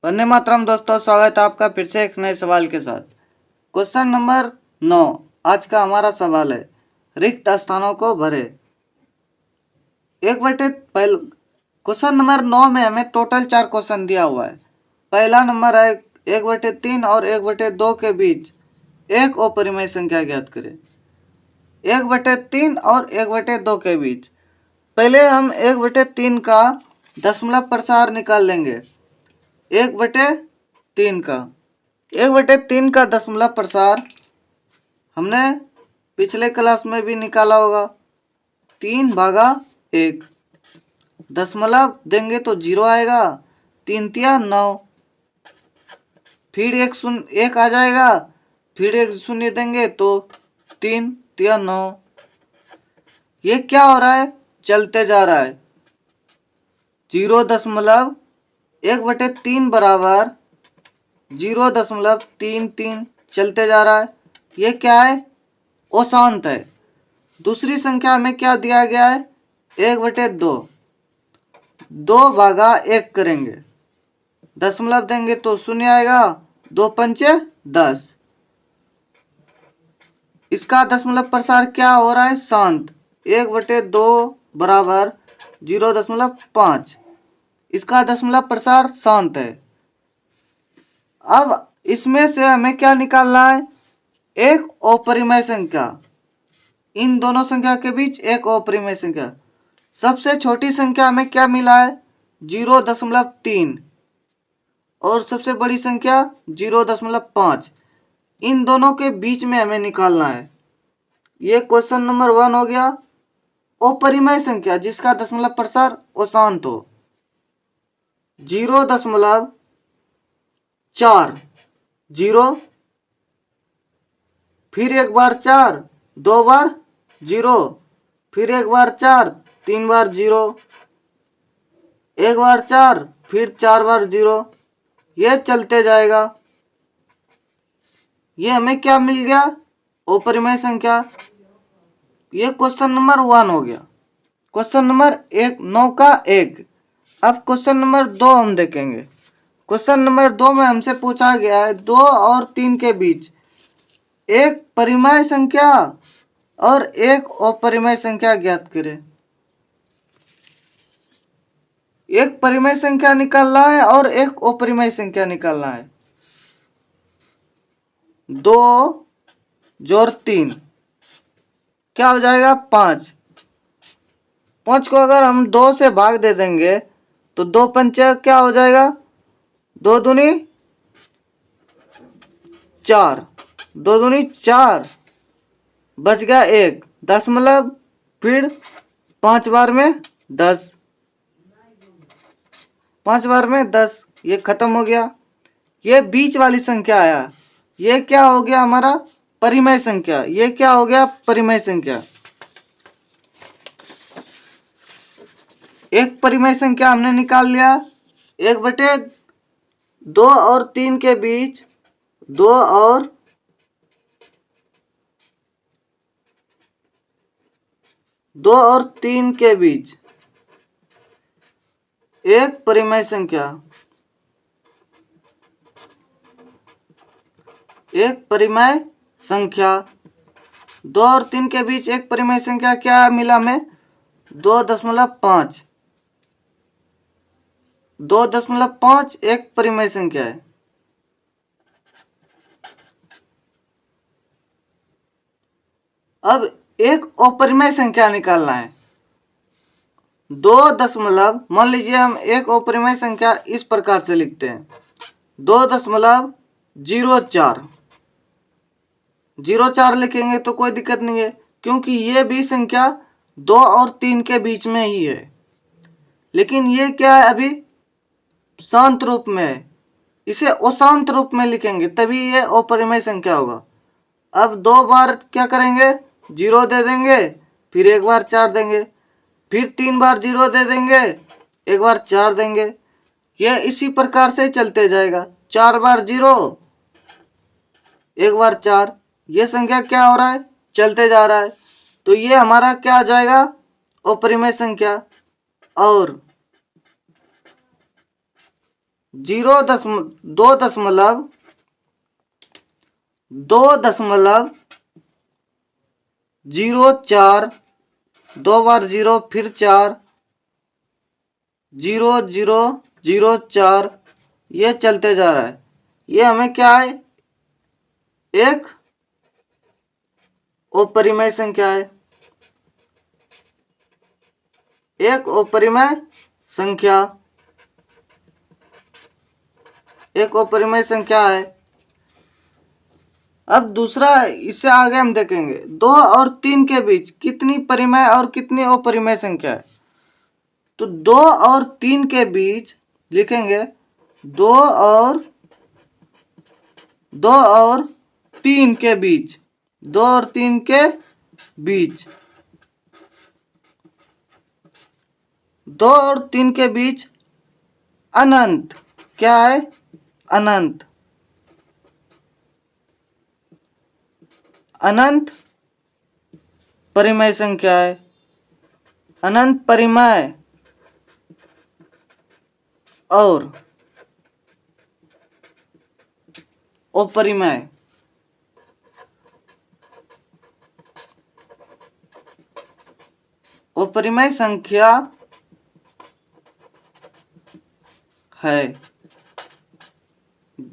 वंदे मातरम दोस्तों, स्वागत है आपका फिर से एक नए सवाल के साथ। क्वेश्चन नंबर 9 आज का हमारा सवाल है, रिक्त स्थानों को भरे। क्वेश्चन नंबर 9 में हमें टोटल 4 क्वेश्चन दिया हुआ है। पहला नंबर है 1/3 और 1/2 के बीच एक अपरिमेय संख्या ज्ञात करें। 1/3 और 1/2 के बीच पहले हम 1/3 का दशमलव प्रसार निकाल लेंगे। 1/3 का 1/3 का दशमलव प्रसार हमने पिछले क्लास में भी निकाला होगा। 3/1 दशमलव देंगे तो 0 आएगा, 3 तिया 9, फिर एक आ जाएगा, फिर एक शून्य देंगे तो 3 तिया 9। ये क्या हो रहा है, चलते जा रहा है। 0.1/3 बराबर 0.33 चलते जा रहा है। ये क्या है, अशांत है। दूसरी संख्या में क्या दिया गया है, 1/2, 2/1 करेंगे, दशमलव देंगे तो शून्य आएगा, 2 पंचे 10। इसका दशमलव प्रसार क्या हो रहा है, शांत। 1/2 बराबर 0.5, इसका दशमलव प्रसार शांत है। अब इसमें से हमें क्या निकालना है, एक अपरिमेय संख्या। इन दोनों संख्या के बीच एक अपरिमेय संख्या। सबसे छोटी संख्या हमें क्या मिला है, 0.3 और सबसे बड़ी संख्या 0.5। इन दोनों के बीच में हमें निकालना है। ये क्वेश्चन नंबर 1 हो गया। अपरिमेय संख्या जिसका दशमलव प्रसार अशांत हो। 0.4 0, फिर एक बार 4, 2 बार 0, फिर एक बार 4, 3 बार 0, एक बार 4, फिर 4 बार 0। ये चलते जाएगा। ये हमें क्या मिल गया, अपरिमेय संख्या। ये क्वेश्चन नंबर 1 हो गया। क्वेश्चन नंबर 9 का 1। अब क्वेश्चन नंबर 2 हम देखेंगे। क्वेश्चन नंबर 2 में हमसे पूछा गया है 2 और 3 के बीच एक परिमेय संख्या और एक अपरिमेय संख्या ज्ञात करें। एक परिमेय संख्या निकालना है और एक अपरिमेय संख्या निकालना है। 2 जोड़ 3 क्या हो जाएगा, 5। 5 को अगर हम 2 से भाग दे देंगे तो 2 पंचे क्या हो जाएगा, 2 दूनी 4, 2 दूनी 4, बच गया 1 दशमलव, फिर 5 बार में 10, 5 बार में 10, ये खत्म हो गया। ये बीच वाली संख्या आया, ये क्या हो गया हमारा, परिमेय संख्या। ये क्या हो गया, परिमेय संख्या। एक परिमेय संख्या हमने निकाल लिया। 1/2 और 3 के बीच 2 और 3 के बीच एक परिमेय संख्या। एक परिमेय संख्या 2 और 3 के बीच एक परिमेय संख्या क्या मिला हमें, 2.5। 2.5 एक परिमेय संख्या है। अब एक अपरिमेय संख्या निकालना है। 2 दशमलव, मान लीजिए हम एक अपरिमेय संख्या इस प्रकार से लिखते हैं, 2.04। 04 लिखेंगे तो कोई दिक्कत नहीं है, क्योंकि ये भी संख्या 2 और 3 के बीच में ही है। लेकिन ये क्या है, अभी शांत रूप में है। इसे अशांत रूप में लिखेंगे तभी ये अपरिमेय संख्या होगा। अब 2 बार क्या करेंगे, 0 दे देंगे, फिर एक बार 4 देंगे, फिर 3 बार 0 दे देंगे, एक बार 4 देंगे। यह इसी प्रकार से चलते जाएगा। 4 बार 0, एक बार 4। यह संख्या क्या हो रहा है, चलते जा रहा है। तो ये हमारा क्या आ जाएगा, अपरिमेय संख्या। और दो दशमलव 0.4, 2 बार 0 फिर 4, 0.004, ये चलते जा रहा है। ये हमें क्या है, एक अपरिमेय संख्या है, एक अपरिमेय संख्या, एक अपरिमेय संख्या है। अब दूसरा, इससे आगे हम देखेंगे 2 और 3 के बीच कितनी परिमेय और कितनी अपरिमेय संख्या है। तो 2 और 3 के बीच लिखेंगे 2 और 3 के बीच, 2 और 3 के बीच, 2 और 3 के बीच अनंत, क्या है, अनंत, अनंत परिमेय संख्या है, अनंत परिमेय और अपरिमेय, अपरिमेय संख्या है।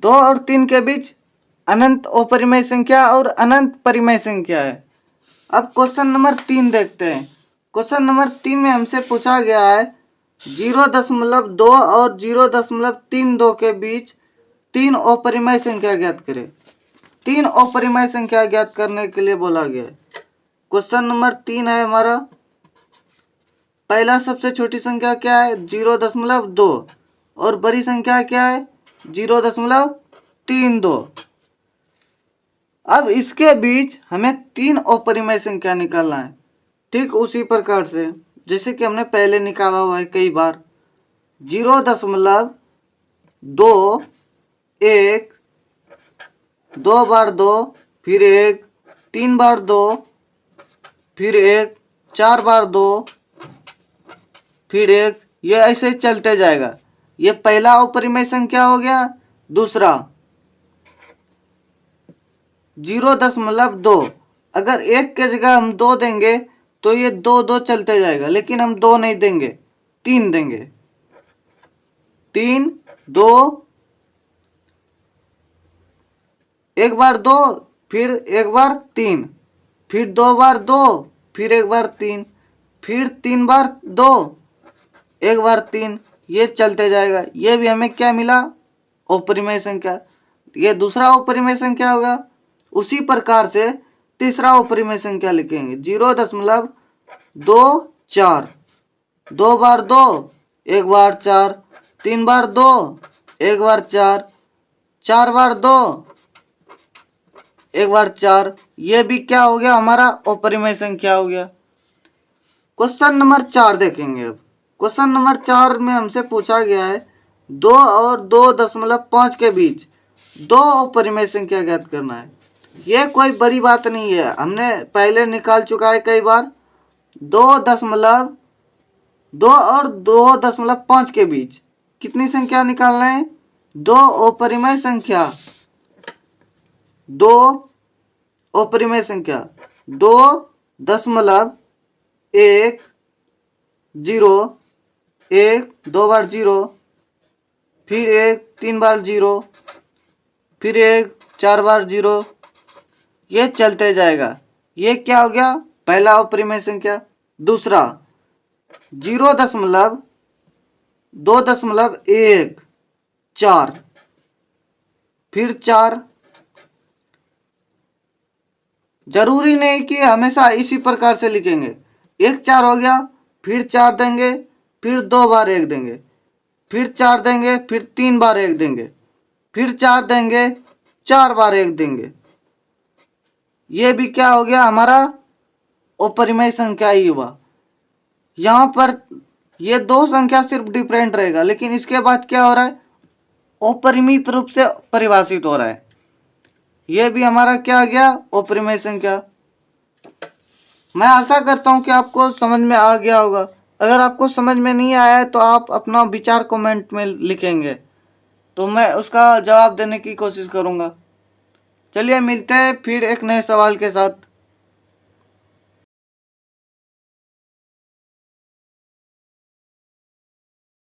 2 और 3 के बीच अनंत अपरिमेय संख्या और अनंत परिमेय संख्या है। अब क्वेश्चन नंबर 3 देखते हैं। क्वेश्चन नंबर 3 में हमसे पूछा गया है 0.2 और 0.32 के बीच 3 अपरिमेय संख्या ज्ञात करें। 3 अपरिमेय संख्या ज्ञात करने के लिए बोला गया है। क्वेश्चन नंबर 3 है हमारा, पहला सबसे छोटी संख्या क्या है, 0.2, और बड़ी संख्या क्या है, 0.32। अब इसके बीच हमें 3 अपरिमेय संख्या निकालना है। ठीक उसी प्रकार से जैसे कि हमने पहले निकाला हुआ है कई बार, 0.2, 1, 2 बार 2 फिर 1, 3 बार 2 फिर 1, 4 बार 2 फिर 1, ये ऐसे चलते जाएगा। ये पहला अपरिमेय संख्या हो गया। दूसरा 0.2, अगर 1 के जगह हम 2 देंगे तो ये 2 2 चलते जाएगा, लेकिन हम 2 नहीं देंगे, 3 देंगे। 3, 2, 1 बार 2 फिर 1 बार 3 फिर 2 बार 2 फिर 1 बार 3 फिर 3 बार 2 1 बार 3, ये चलते जाएगा। ये भी हमें क्या मिला, अपरिमेय संख्या। ये दूसरा अपरिमेय संख्या होगा। उसी प्रकार से तीसरा अपरिमेय संख्या लिखेंगे 0.24, 2 बार 2 1 बार 4, 3 बार 2 1 बार 4, 4 बार 2 1 बार 4, ये भी क्या हो गया, हमारा अपरिमेय संख्या हो गया। क्वेश्चन नंबर 4 देखेंगे। अब क्वेश्चन नंबर 4 में हमसे पूछा गया है 2 और 2.5 के बीच 2 अपरिमेय संख्या ज्ञात करना है। ये कोई बड़ी बात नहीं है, हमने पहले निकाल चुका है कई बार। 2 और 2.5 के बीच कितनी संख्या निकालना है, 2 अपरिमेय संख्या, 2 अपरिमेय संख्या, 2.1, 0, 1, 2 बार 0 फिर 1, 3 बार 0 फिर 1, 4 बार 0, ये चलते जाएगा। ये क्या हो गया, पहला अपरिमेय संख्या। दूसरा 0.214 फिर 4, जरूरी नहीं कि हमेशा इसी प्रकार से लिखेंगे। 1 4 हो गया, फिर 4 देंगे, फिर 2 बार 1 देंगे, फिर 4 देंगे, फिर 3 बार 1 देंगे, फिर 4 देंगे, 4 बार 1 देंगे। ये भी क्या हो गया, हमारा अपरिमेय संख्या ही हुआ। यहाँ पर ये 2 संख्या सिर्फ डिफरेंट रहेगा, लेकिन इसके बाद क्या हो रहा है, अपरिमित रूप से परिभाषित हो रहा है। ये भी हमारा क्या आ गया, अपरिमेय संख्या। मैं आशा करता हूँ कि आपको समझ में आ गया होगा। अगर आपको समझ में नहीं आया है तो आप अपना विचार कमेंट में लिखेंगे। तो मैं उसका जवाब देने की कोशिश करूँगा। चलिए मिलते हैं फिर एक नए सवाल के साथ।